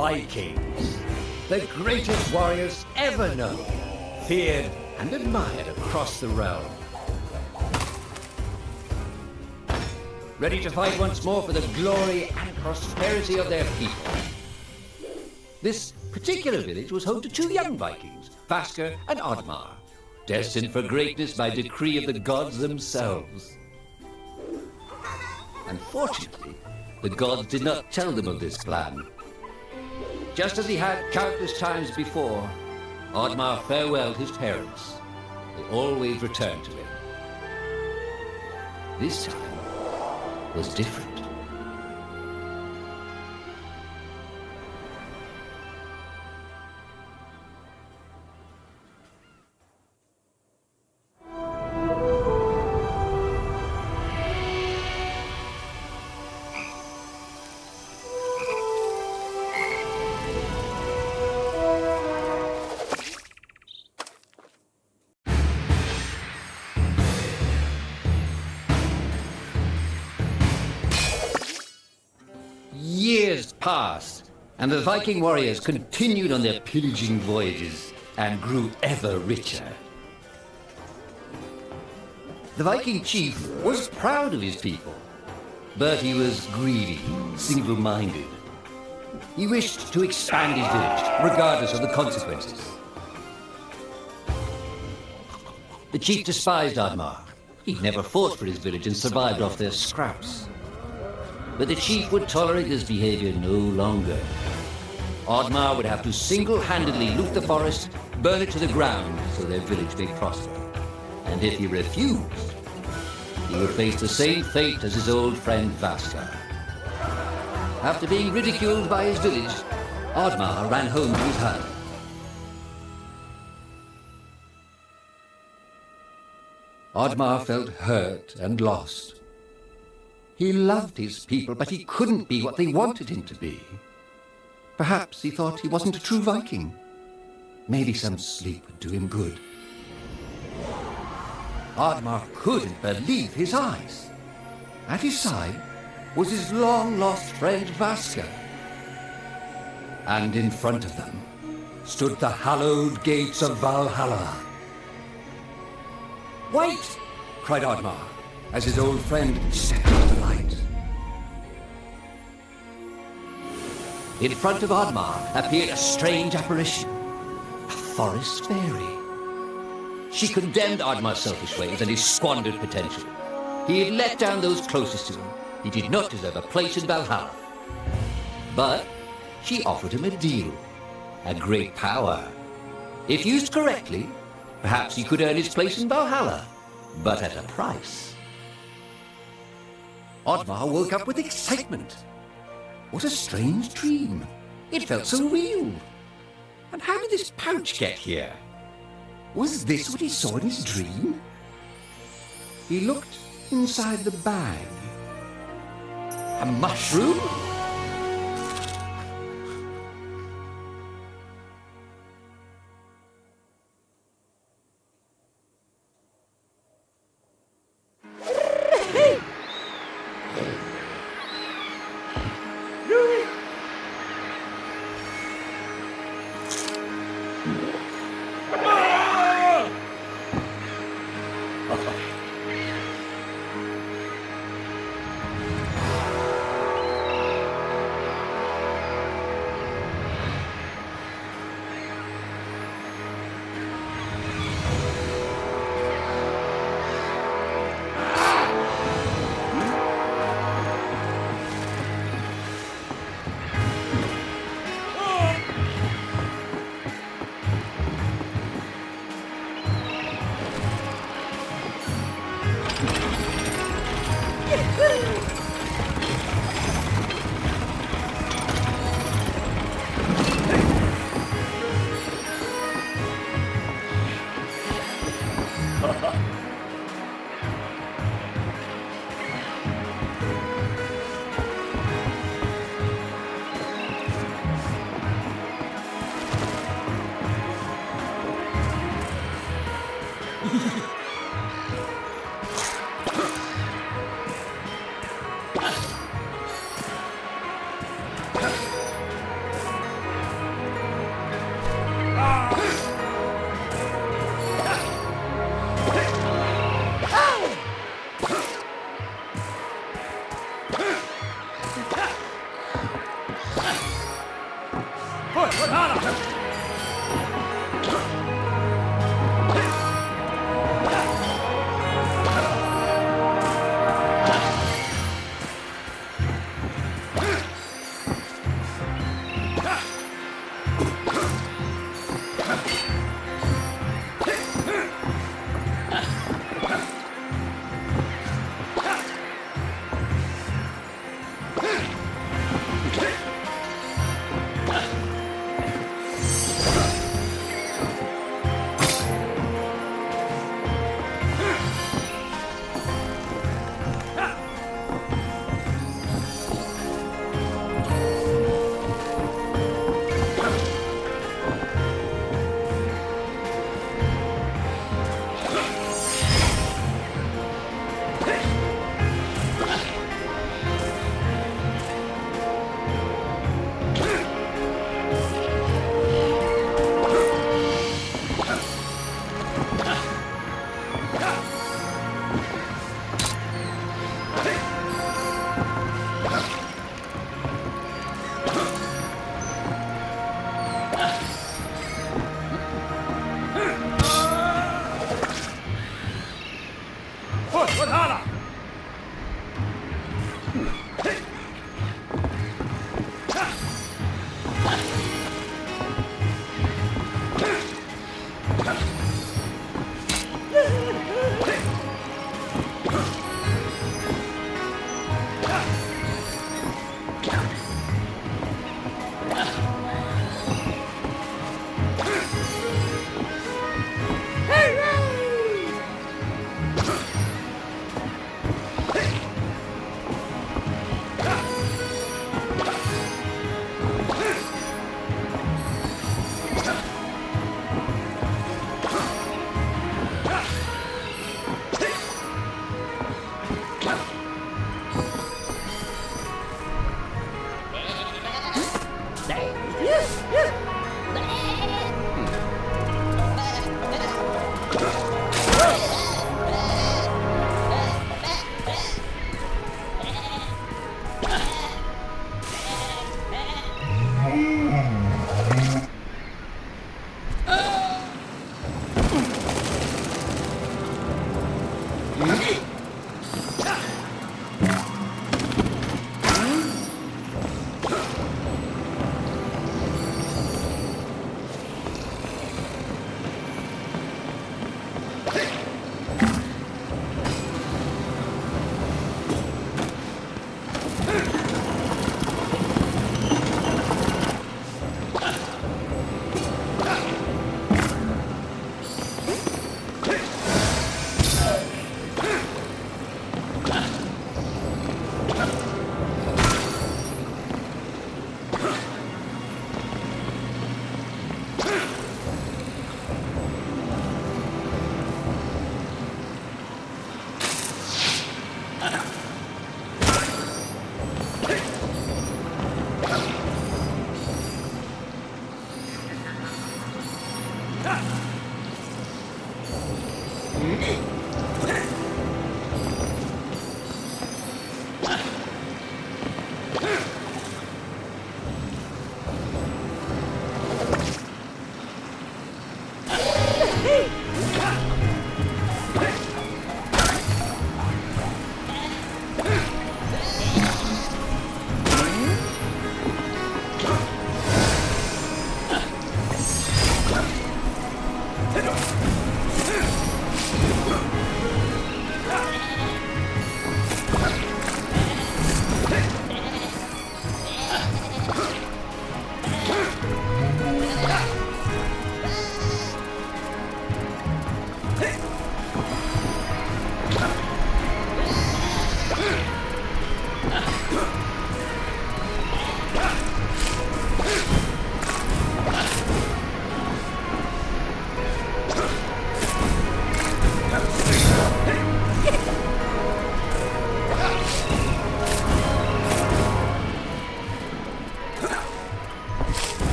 Vikings, the greatest warriors ever known, feared and admired across the realm. Ready to fight once more for the glory and prosperity of their people. This particular village was home to two young Vikings, Vasker and Oddmar, destined for greatness by decree of the gods themselves. Unfortunately, the gods did not tell them of this plan. Just as he had countless times before, Oddmar farewelled his parents. They always returned to him. This time was different. Years passed, and the Viking warriors continued on their pillaging voyages and grew ever richer. The Viking chief was proud of his people, but he was greedy, single-minded. He wished to expand his village, regardless of the consequences. The chief despised Oddmar. He'd never fought for his village and survived off their scraps. But the chief would tolerate this behavior no longer. Oddmar would have to single-handedly loot the forest, burn it to the ground so their village may prosper. And if he refused, he would face the same fate as his old friend Vasker. After being ridiculed by his village, Oddmar ran home to his hut. Oddmar felt hurt and lost. He loved his people, but he couldn't be what they wanted him to be. Perhaps he thought he wasn't a true Viking. Maybe some sleep would do him good. Oddmar couldn't believe his eyes. At his side was his long-lost friend Vasker. And in front of them stood the hallowed gates of Valhalla. "Wait!" cried Oddmar, as his old friend stepped into the light. In front of Oddmar appeared a strange apparition, a forest fairy. She condemned Oddmar's selfish ways and his squandered potential. He had let down those closest to him. He did not deserve a place in Valhalla. But she offered him a deal, a great power. If used correctly, perhaps he could earn his place in Valhalla, but at a price. Oddmar woke up with excitement. What a strange dream. It felt so real. And how did this pouch get here? Was this what he saw in his dream? He looked inside the bag. A mushroom?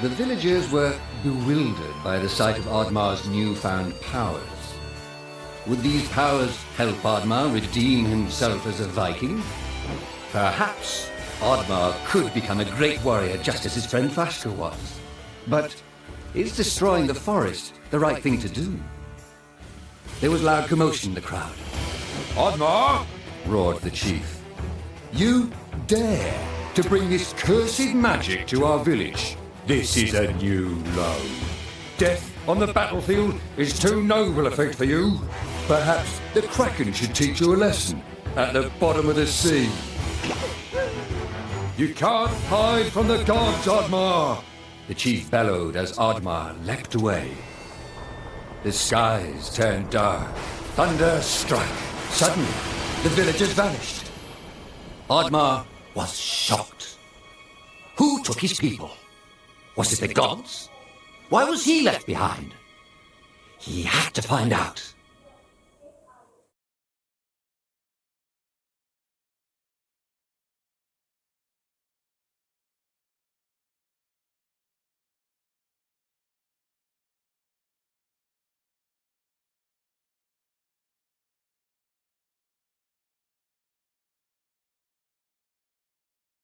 The villagers were bewildered by the sight of Oddmar's newfound powers. Would these powers help Oddmar redeem himself as a Viking? Perhaps Oddmar could become a great warrior just as his friend Vaska was. But is destroying the forest the right thing to do? There was loud commotion in the crowd. Oddmar! Roared the chief. You dare to bring this cursed magic to our village? This is a new low. Death on the battlefield is too noble a fate for you. Perhaps the Kraken should teach you a lesson at the bottom of the sea. You can't hide from the gods, Oddmar! The chief bellowed as Oddmar leapt away. The skies turned dark. Thunder struck. Suddenly, the villagers vanished. Oddmar was shocked. Who took his people? Was it the gods? Why was he left behind? He had to find out.